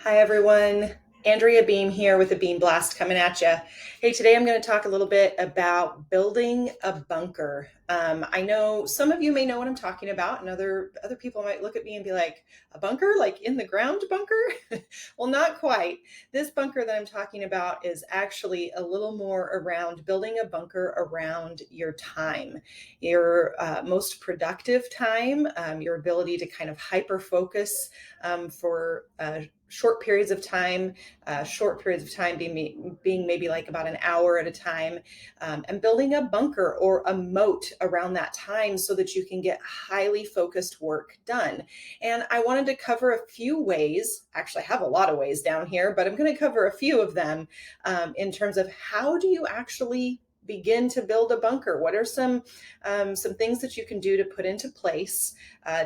Hi, everyone. Andrea Beem here with the Beem Blast coming at you. Hey, today I'm going to talk a little bit about building a bunker. I know some of you may know what I'm talking about, and other people might look at me and be like, "A bunker, like in the ground bunker?" Well, not quite. This bunker that I'm talking about is actually a little more around building a bunker around your time, your most productive time, your ability to kind of hyper focus for short periods of time being maybe like about an hour at a time, and building a bunker or a moat around that time so that you can get highly focused work done. And I wanted to cover a few ways. Actually, I have a lot of ways down here, but I'm going to cover a few of them in terms of how do you actually begin to build a bunker. What are some things that you can do to put into place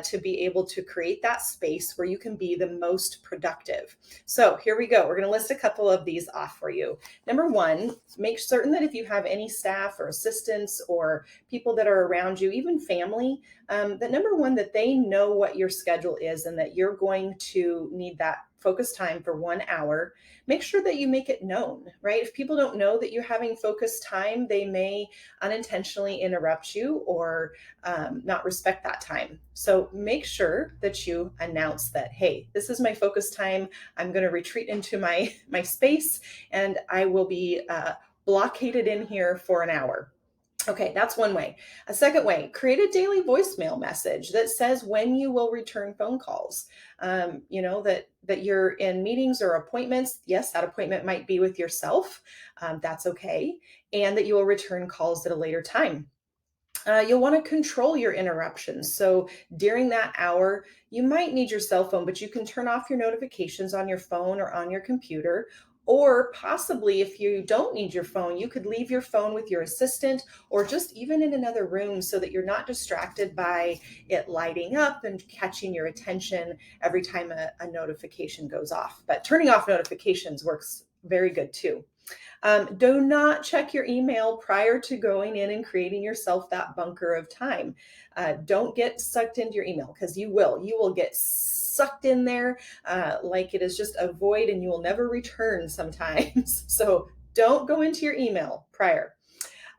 to be able to create that space where you can be the most productive? So here we go. We're going to list a couple of these off for you. Number one, make certain that if you have any staff or assistants or people that are around you, even family, that number one, that they know what your schedule is and that you're going to need that focus time for 1 hour. Make sure that you make it known, right? If people don't know that you're having focused time, they may unintentionally interrupt you or not respect that time. So make sure that you announce that, hey, this is my focus time. I'm going to retreat into my space and I will be blockaded in here for an hour. Okay, that's one way. A second way, create a daily voicemail message that says when you will return phone calls. That you're in meetings or appointments. Yes, that appointment might be with yourself. That's okay. And that you will return calls at a later time. You'll want to control your interruptions. So during that hour, you might need your cell phone, but you can turn off your notifications on your phone or on your computer. Or possibly, if you don't need your phone, you could leave your phone with your assistant or just even in another room so that you're not distracted by it lighting up and catching your attention every time a notification goes off. But turning off notifications works very good too. Do not check your email prior to going in and creating yourself that bunker of time. Don't get sucked into your email because you will. You will get sucked in there like it is just a void and you will never return sometimes. So don't go into your email prior.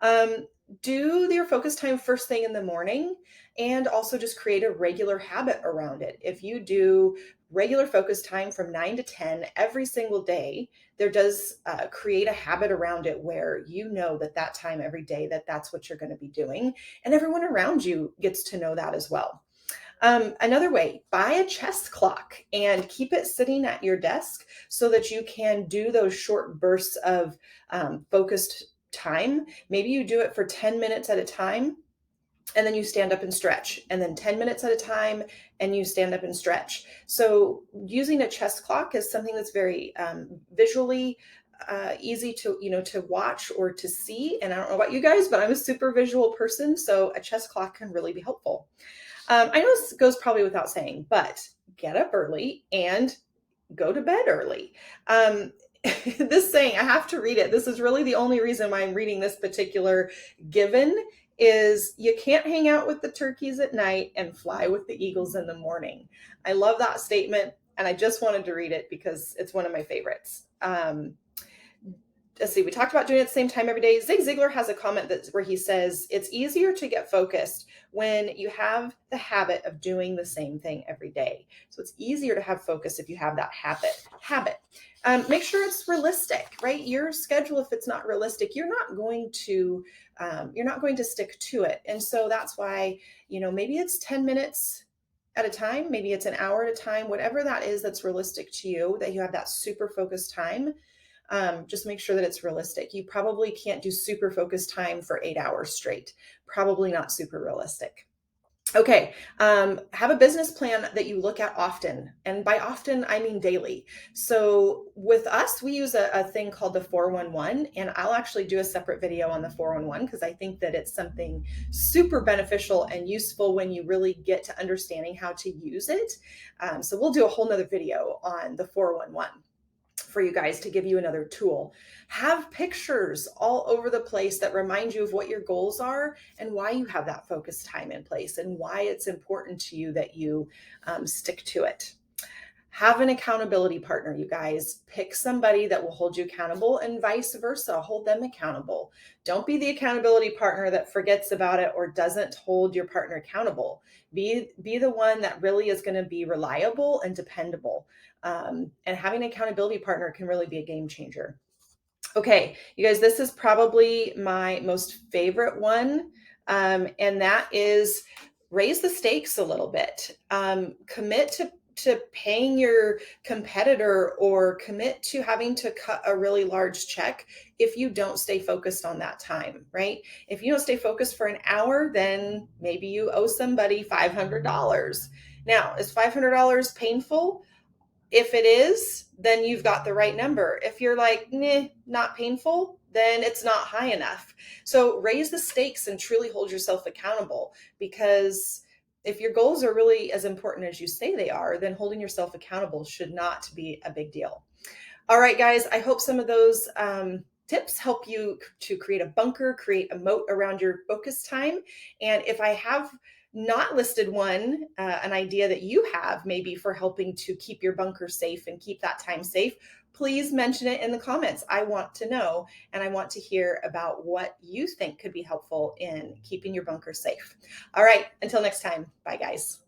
Um, do your focus time first thing in the morning and also just create a regular habit around it. If you do regular focus time from 9 to 10 every single day, there does create a habit around it where you know that time every day that's what you're going to be doing, and everyone around you gets to know that as well. Another way, buy a chess clock and keep it sitting at your desk so that you can do those short bursts of focused time. Maybe you do it for 10 minutes at a time and then you stand up and stretch, and then 10 minutes at a time and you stand up and stretch. So using a chess clock is something that's very visually easy to watch or to see. And I don't know about you guys, but I'm a super visual person, so a chess clock can really be helpful. I know this goes probably without saying, but get up early and go to bed early. This saying, I have to read it. This is really the only reason why I'm reading this particular given is you can't hang out with the turkeys at night and fly with the eagles in the morning. I love that statement, and I just wanted to read it because it's one of my favorites. Let's see, we talked about doing it at the same time every day. Zig Ziglar has a comment where he says, it's easier to get focused when you have the habit of doing the same thing every day. So it's easier to have focus if you have that habit. Make sure it's realistic, right? Your schedule, if it's not realistic, you're not going to stick to it. And so that's why, maybe it's 10 minutes at a time, maybe it's an hour at a time, whatever that is that's realistic to you, that you have that super focused time. Just make sure that it's realistic. You probably can't do super focused time for 8 hours straight. Probably not super realistic. Okay, have a business plan that you look at often. And by often, I mean daily. So with us, we use a thing called the 411, and I'll actually do a separate video on the 411 because I think that it's something super beneficial and useful when you really get to understanding how to use it. So we'll do a whole nother video on the 411 for you guys to give you another tool. Have pictures all over the place that remind you of what your goals are and why you have that focus time in place and why it's important to you that you stick to it. Have an accountability partner, you guys. Pick somebody that will hold you accountable and vice versa. Hold them accountable. Don't be the accountability partner that forgets about it or doesn't hold your partner accountable. Be the one that really is going to be reliable and dependable. And having an accountability partner can really be a game changer. Okay, you guys, this is probably my most favorite one. And that is raise the stakes a little bit. Commit to paying your competitor or commit to having to cut a really large check if you don't stay focused on that time, right? If you don't stay focused for an hour, then maybe you owe somebody $500. Now, is $500 painful? If it is, then you've got the right number. If you're like, nah, not painful, then it's not high enough. So raise the stakes and truly hold yourself accountable, because if your goals are really as important as you say they are, then holding yourself accountable should not be a big deal. All right, guys, I hope some of those tips help you to create a bunker, create a moat around your focus time. And if I have not listed one, an idea that you have maybe for helping to keep your bunker safe and keep that time safe, please mention it in the comments. I want to know, and I want to hear about what you think could be helpful in keeping your bunker safe. All right, until next time, bye guys.